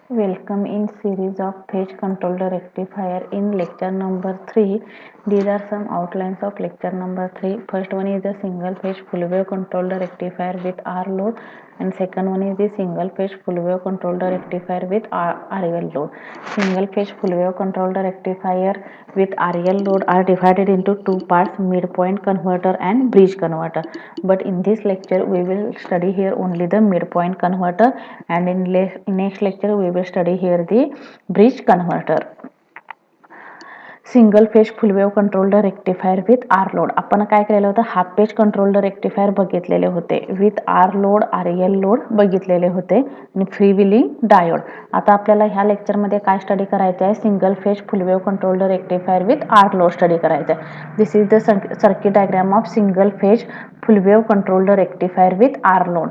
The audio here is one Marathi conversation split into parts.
Welcome in series of phase controlled rectifier in lecture number 3. These are some outlines of lecture number 3. First one is the single phase full wave controlled rectifier with R load, and second one is the single phase full wave controlled rectifier with RL load. Single phase full wave controlled rectifier with RL load are divided into two parts: midpoint converter and bridge converter. But in this lecture we will study here only the midpoint converter, and in next lecture we will study here the bridge converter. Single phase full wave controlled rectifier with R load. आपण काय केलेलं होतं, हाफ पेज कंट्रोल्ड रेक्टिफायर बघितलेले होते, with R load R L load बघितलेले होते, आणि फ्री व्हीलिंग डायोड. आता आपल्याला ह्या लेक्चरमध्ये काय स्टडी करायचं आहे, single phase full wave controlled rectifier with R load study करायचं आहे. This is the circuit diagram of single phase full wave controlled rectifier with R load.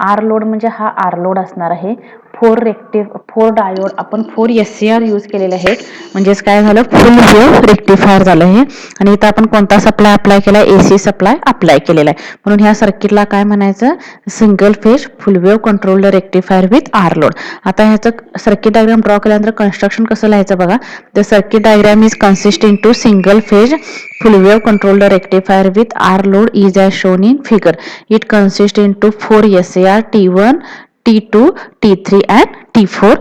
R load म्हणजे हा आर लोड असणार आहे. फोर डायोड आपण 4 SCR यूज केलेले आहेत, म्हणजेच काय झालं, फुल वेव्ह रेक्टिफायर झालं हे. आणि इथं आपण कोणता सप्लाय अप्लाय केला, AC सप्लाय अप्लाय केलेला आहे. म्हणून ह्या सर्किटला काय म्हणायचं, single phase full wave controlled rectifier with R load. आता ह्याचं सर्किट डायग्राम ड्रॉ केल्यानंतर कन्स्ट्रक्शन कसं लिहायचं बघा. The circuit diagram is consisting to single phase full wave controlled rectifier with R load is as shown in figure. It consists into 4 SCR T1, T2, T3 and T4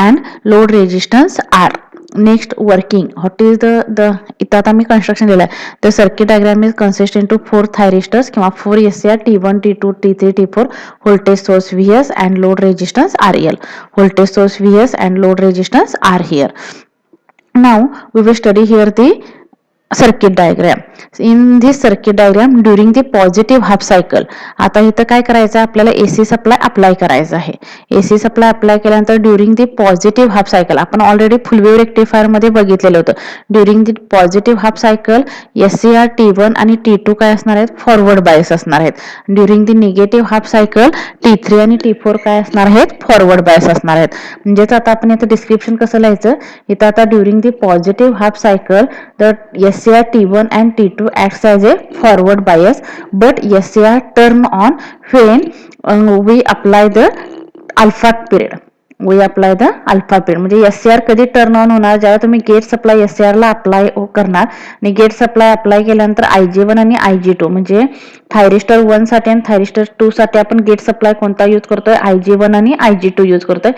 and load resistance R. Next, working. What is the इथं आता मी कंस्ट्रक्शन दिलं आहे. The circuit diagram is consist into 4 thyristors किंवा 4 SCR T1, T2, T3, T4, voltage source VS and load resistance RL. Voltage source VS and load resistance R here. Now we will study here the circuit diagram. In this circuit diagram during the positive half cycle. आता इथं काय करायचं, आपल्याला AC सप्लाय अप्लाय करायचा आहे. AC सप्लाय अप्लाय केल्यानंतर during the positive half cycle आपण ऑलरेडी फुल वेव्ह रेक्टिफायर मध्ये बघितलेलं होतं. During the positive half cycle SCR T1 आणि T2 काय असणार आहेत, फॉरवर्ड बायस असणार आहेत. During the negative half cycle T3 आणि T4 काय असणार आहेत, फॉरवर्ड बायस असणार आहेत. म्हणजेच आता आपण इथं डिस्क्रिप्शन कसं लिहायचं, इथं आता during the positive half cycle the SCR T1 and T2 acts as a forward bias, but SCR turn on when we apply the alpha period. We apply the alpha period. म्हणजे SCR कधी टर्न ऑन होणार, जेव्हा तुम्ही गेट सप्लाय SCR ला अप्लाय करणार, आणि गेट सप्लाय अप्लाय केल्यानंतर IG1 आणि IG2 म्हणजे थायरिस्टर 1 साठी आणि थायरिस्टर 2 साठी आपण गेट सप्लाय कोणता यूज करतोय, IG1 आणि IG2 यूज करतोय.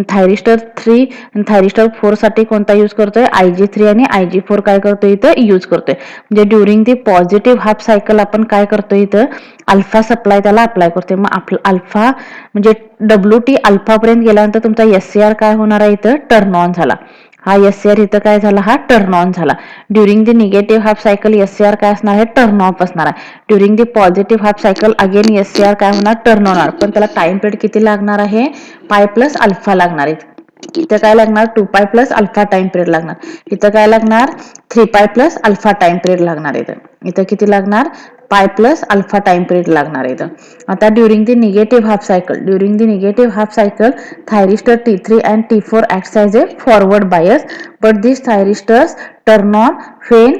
थायरिस्टर 3 आणि थायरिस्टर 4 साठी कोणता यूज करतोय, IG3 आणि IG4 काय करतोय इथं यूज करतोय. म्हणजे during the positive half cycle आपण काय करतोय, इथं अल्फा सप्लाय त्याला अप्लाय करतोय. मग अल्फा म्हणजे WT अल्फा पर्यंत गेल्यानंतर तुमचा SCR काय होणार आहे, इथं टर्न ऑन झाला. हा SCR इथं काय झाला, हा टर्न ऑन झाला. During the negative half cycle SCR काय असणार आहे, टर्न ऑफ असणार आहे. During the positive half cycle again SCR काय होणार, टर्न ऑन होणार. पण त्याला टाइम पिरियड किती लागणार आहे, पाय प्लस अल्फा लागणार आहे. इथं काय लागणार, 2π प्लस अल्फा टाइम पिरियड लागणार. इथं काय लागणार, 3π प्लस अल्फा टाइम पिरियड लागणार आहे. इथं किती लागणार, पाय प्लस अल्फा टाइम पिरियड लागणार आहे. आता during the negative half cycle thyristor T3 and T4 acts as a forward bias, but these thyristors turn on when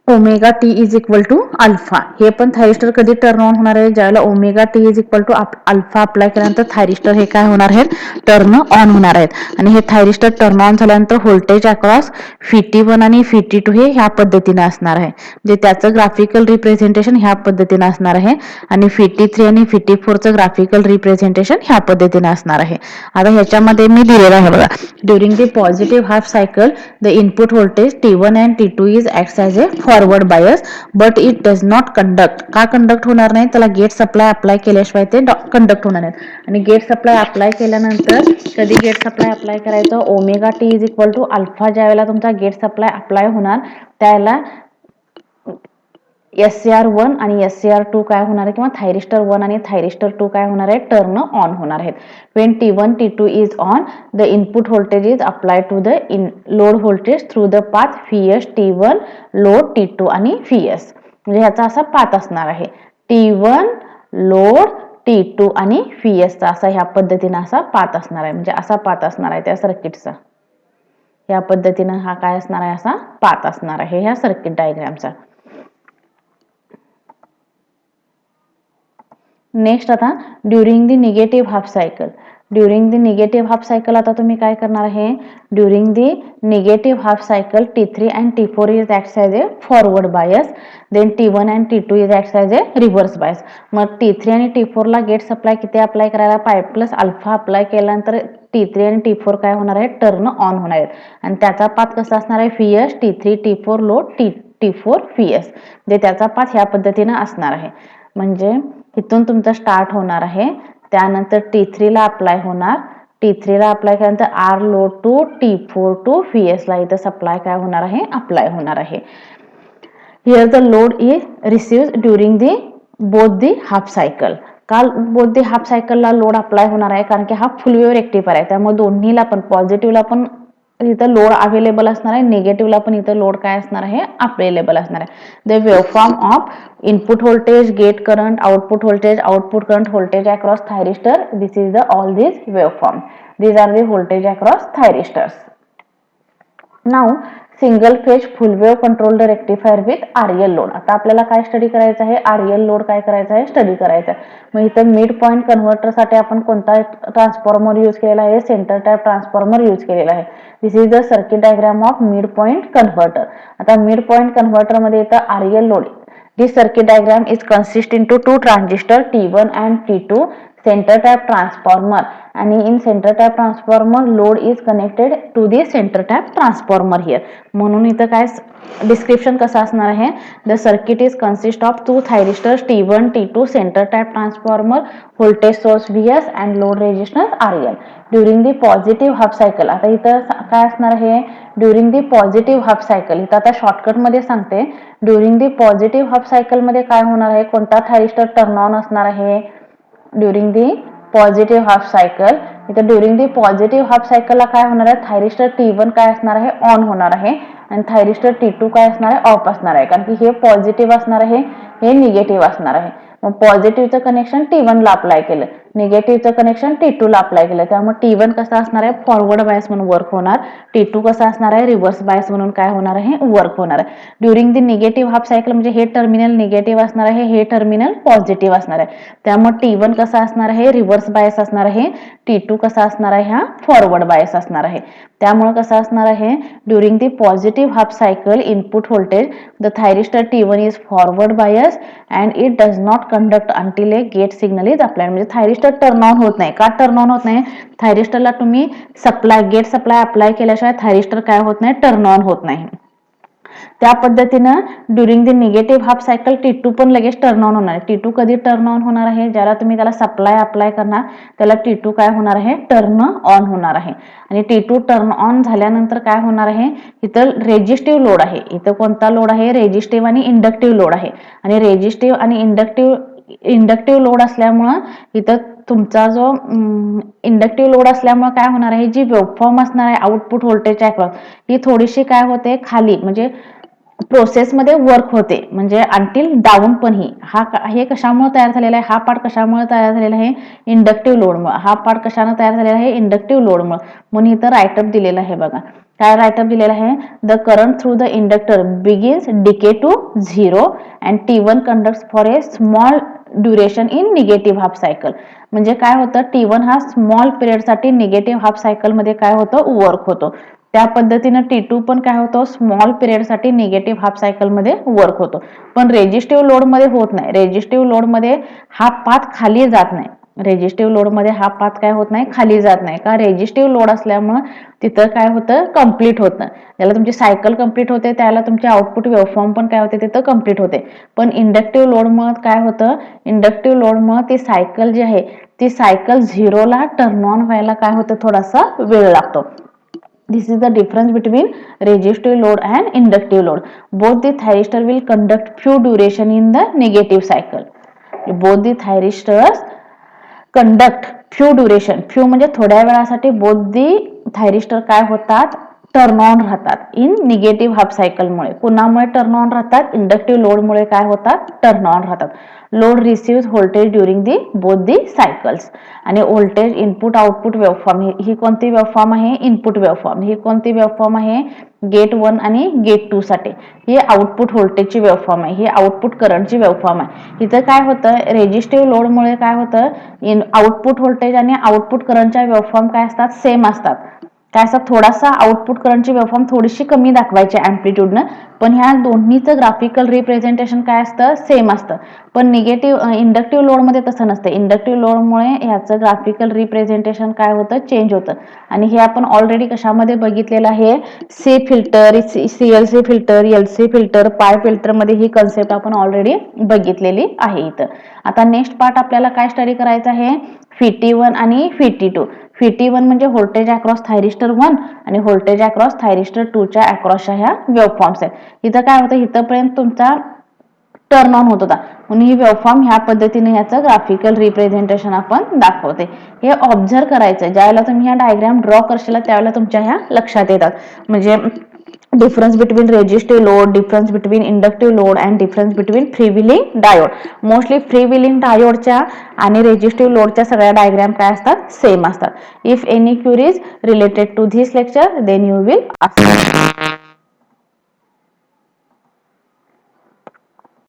omega T is equal to alpha. हे पण थायरिस्टर कधी टर्न ऑन होणार आहे, ज्यावेळेला omega T is equal to alpha apply केल्यानंतर थायरिस्टर हे काय होणार आहेत, टर्न ऑन होणार आहेत. आणि हे थायरिस्टर टर्न ऑन झाल्यानंतर व्होल्टेज अक्रॉस VT1 आणि VT2 हे ह्या पद्धतीने असणार आहे. म्हणजे त्याचं ग्राफिकल रिप्रेझेंटेशन ह्या पद्धतीने असणार आहे, आणि VT3 आणि VT4चं ग्राफिकल रिप्रेझेंटेशन ह्या पद्धतीने असणार आहे. आता ह्याच्यामध्ये मी दिलेलं आहे बघा, during the positive half cycle the input voltage T1 and T2 is acts as A forward bias, but it does not conduct. का कंडक्ट होणार नाही, त्याला गेट सप्लाय अप्लाय केल्याशिवाय ते कंडक्ट होणार नाहीत. आणि गेट सप्लाय अप्लाय केल्यानंतर कधी गेट सप्लाय अप्लाय करायचं, omega T is equal to alpha ज्यावेळेला तुमचा गेट सप्लाय अप्लाय होणार, त्याला SCR1 आणि SCR2 काय होणार आहे, किंवा थायरिस्टर 1 आणि थायरिस्टर 2 काय होणार आहे, टर्न ऑन होणार आहेत. when T1 T2 is on, the input voltage is applied to the load voltage through the path VS T1 load T2 आणि VS. म्हणजे ह्याचा असा पाथ असणार आहे, T1 लोड T2 आणि VS चा असा ह्या पद्धतीने असा पाथ असणार आहे. म्हणजे असा पाथ असणार आहे त्या सर्किटचा. या पद्धतीने हा काय असणार आहे, असा पाथ असणार आहे ह्या सर्किट डायग्रामचा. नेक्स्ट आता during the negative half cycle during the negative half cycle आता तुम्ही काय करणार आहे, during the negative half cycle T3 and T4 is acts as a forward bias, then T1 and T2 is acts as a reverse bias. मग T3 आणि T4 ला गेट सप्लाय किती अप्लाय करायला, पाय प्लस अल्फा अप्लाय केल्यानंतर T3 आणि T4 काय होणार आहे, टर्न ऑन होणार आहेत आणि त्याचा पाथ कसा असणार आहे, VS T3 T4 load T4 VS, जे त्याचा पाथ ह्या पद्धतीने असणार आहे. म्हणजे इथून तुमचा स्टार्ट होणार आहे, त्यानंतर T3 ला अप्लाय होणार, T3 ला अप्लाय केल्यानंतर R load to T4 to VS ला इथं सप्लाय काय होणार आहे, अप्लाय होणार आहे. Here the load is received during the both the half cycle. काल बोथ दी हाफ सायकलला लोड अप्लाय होणार आहे कारण की हा फुल वेव्ह रेक्टिफायर आहे, त्यामुळे दोन्हीला पण पॉझिटिव्हला पण इथं लोड अवेलेबल असणार आहे, निगेटिव्हला पण इथं लोड काय असणार आहे, अवेलेबल असणार आहे. The waveform of input voltage, gate current, output current, voltage across thyristor, this is the all this waveform. These are the voltage across thyristors. Now single phase full wave controlled rectifier with RL load. आता आपल्याला काय स्टडी करायचं आहे, RL लोड काय करायचं आहे, स्टडी करायचं आहे. मग इथं मिड पॉईंट कन्व्हर्टर साठी आपण कोणता ट्रान्सफॉर्मर यूज केलेला आहे, सेंटर टाइप ट्रान्सफॉर्मर यूज केलेला आहे. This is the circuit diagram of mid point converter. आता मिड पॉईंट कन्व्हर्टर मध्ये इथं RL load, this circuit diagram is consist into two transistor T1 and T2, center type transformer, and in center type transformer load is connected to the center type transformer here. म्हणून इथं काय डिस्क्रिप्शन कसं असणार आहे, the circuit is consist of two thyristors T1 T2, centre type transformer, voltage source VS and load resistance RL during the positive half cycle. आता इथं काय असणार आहे, during the positive half cycle. इथं आता शॉर्टकट मध्ये सांगते, during the positive half cycle मध्ये काय होणार आहे, कोणता थायरिस्टर टर्न ऑन असणार आहे, during the positive half cycle. इथं ड्युरिंग दी पॉझिटिव्ह हाफ सायकलला काय होणार आहे, थायरिस्टर T1 काय असणार आहे, ऑन होणार आहे आणि थायरिस्टर T2 काय असणार आहे, ऑफ असणार आहे, कारण की हे पॉझिटिव्ह असणार आहे, हे निगेटिव्ह असणार आहे. मग पॉझिटिव्हचं कनेक्शन T1 ला अप्लाय केलं, निगेटिव्हचं कनेक्शन T2 ला अप्लाय केलं, त्यामुळे T1 कसा असणार आहे, फॉरवर्ड बायस म्हणून वर्क होणार, T2 कसा असणार आहे, रिव्हर्स बायस म्हणून काय होणार आहे, वर्क होणार आहे. ड्युरिंग दी निगेटिव्ह हाफ सायकल म्हणजे हे टर्मिनल निगेटिव्ह असणार आहे, हे टर्मिनल पॉझिटिव्ह असणार आहे, त्यामुळे T1 कसा असणार आहे, रिव्हर्स बायस असणार आहे, T2 कसा असणार आहे, हा फॉरवर्ड बायस असणार आहे. त्यामुळे कसं असणार आहे, during the positive half cycle input voltage the thyristor T1 is forward bias and it does not conduct until a gate signal is applied. म्हणजे थायरिस्टर टर्न ऑन होत नाही. का टर्न ऑन होत नाही, थायरिस्टरला तुम्ही सप्लाय गेट सप्लाय अप्लाय केल्याशिवाय थायरिस्टर काय होत नाही, टर्न ऑन होत नाही. त्या पद्धतीनं during the negative half cycle T2 पण लगेच टर्न ऑन होणार आहे. T2 कधी टर्न ऑन होणार आहे, ज्याला तुम्ही त्याला सप्लाय अप्लाय करणार त्याला T2 काय होणार आहे, टर्न ऑन होणार आहे. आणि T2 टर्न ऑन झाल्यानंतर काय होणार आहे, इथं रेजिस्टिव्ह लोड आहे. इथं कोणता लोड आहे, रेजिस्टिव्ह आणि इंडक्टिव्ह लोड आहे. आणि रेजिस्टिव्ह आणि इंडक्टिव्ह लोड असल्यामुळं इथं तुमचा जो इंडक्टिव्ह लोड असल्यामुळे काय होणार आहे, जी वेवफॉर्म असणार आहे आउटपुट व्होल्टेज अक्रॉस, ही थोडीशी काय होते, खाली म्हणजे प्रोसेसमध्ये वर्क होते, म्हणजे अंटिल डाऊन पण ही हे कशामुळे तयार झालेला आहे, हा पार्ट कशामुळे तयार झालेला आहे, इंडक्टिव्ह लोडमुळे. हा पार्ट कशाने तयार झालेला आहे, इंडक्टिव्ह लोडमुळे. म्हणून इथं रायटअप दिलेलं आहे बघा, काय रायटअप दिलेलं आहे, the current through the inductor begins decay to 0 and T1 conducts for a small duration in negative half cycle. म्हणजे काय होतं, T1 हा स्मॉल पिरियड साठी निगेटिव्ह हाफ सायकल मध्ये काय होतं, वर्क होतो. त्या पद्धतीनं T2 पण काय होतो, स्मॉल पिरियड साठी निगेटिव्ह हाफ सायकल मध्ये वर्क होतो. पण रेजिस्टिव्ह लोड मध्ये होत नाही. रेजिस्टिव्ह लोड मध्ये हा पाथ खाली जात नाही. रेजिस्टिव्ह लोड मध्ये हा पाथ काय होत नाही, खाली जात नाही. का, रेजिस्टिव्ह लोड असल्यामुळे तिथं काय होतं, कंप्लीट होतं. ज्याला तुमची सायकल कंप्लीट होते त्याला तुमचे आउटपुट वेवफॉर्म पण काय होते, तिथं कंप्लीट होते. पण इंडक्टिव्ह लोडमुळे काय होतं, इंडक्टिव्ह लोडमुळे ती सायकल जी आहे ती सायकल 0 ला टर्न ऑन व्हायला काय होतं, थोडासा वेळ लागतो. This is the difference between resistive load and inductive load. Both the thyristor will conduct few duration in the negative cycle. Both the thyristors conduct few duration. Few म्हणजे थोड्या वेळासाठी both the thyristor काय होतात, टर्न ऑन राहतात इन निगेटिव्ह हाफ सायकल मुळे. कुणामुळे टर्न ऑन राहतात, इंडक्टिव्ह लोड मुळे काय होतात, टर्न ऑन राहतात. Load receives voltage during the both the cycles. आणि व्होल्टेज इनपुट आउटपुट वेवफॉर्म, ही कोणती वेवफॉर्म आहे, इनपुट वेवफॉर्म. ही कोणती वेवफॉर्म आहे, गेट 1 आणि गेट 2 साठी. ही आउटपुट व्होल्टेजची वेव्हफॉर्म आहे, ही आउटपुट करंटची वेव्हफॉर्म आहे. इथं काय होतं, रेझिस्टिव्ह लोडमुळे काय होतं, आउटपुट व्होल्टेज आणि आउटपुट करंटच्या वेव्हफॉर्म काय असतात, सेम असतात. काय असतात, थोडासा आउटपुट करंटची वेव्हफॉर्म थोडीशी कमी दाखवायची अँप्लिट्यूडनं, पण ह्या दोन्हीचं ग्राफिकल रिप्रेझेंटेशन काय असतं, सेम असतं. पण निगेटिव्ह इंडक्टिव्ह लोडमध्ये तसं नसतं. इंडक्टिव्ह लोडमुळे ह्याचं ग्राफिकल रिप्रेझेंटेशन काय होतं, चेंज होतं. आणि हे आपण ऑलरेडी कशामध्ये बघितलेलं आहे, C filter, CLC filter, LC filter, pi filter मध्ये ही कन्सेप्ट आपण ऑलरेडी बघितलेली आहे इथं. आता नेक्स्ट पार्ट आपल्याला काय स्टडी करायचं आहे, FET1 आणि FET2. FET1 म्हणजे व्होल्टेज अक्रॉस थायरिस्टर 1 आणि व्होल्टेज अक्रॉस थायरिस्टर 2 च्या अक्रॉसच्या ह्या वेव्हफॉर्म्स आहेत. इथं काय होतं, इथंपर्यंत तुमचा टर्न ऑन होत होता, म्हणून ही वेव्हफॉर्म ह्या पद्धतीने ह्याचं ग्राफिकल रिप्रेझेंटेशन आपण दाखवते. हे ऑब्झर्व करायचं, ज्यावेळेला तुम्ही ह्या डायग्राम ड्रॉ करशील त्यावेळेला तुमच्या ह्या लक्षात येतात. म्हणजे difference between resistive load, difference between inductive load and difference between freewheeling diode. Mostly freewheeling डायोडच्या आणि रेजिस्टिव्ह लोडच्या सगळ्या डायग्राम काय असतात, सेम असतात. If any queries related to this lecture then you will ask.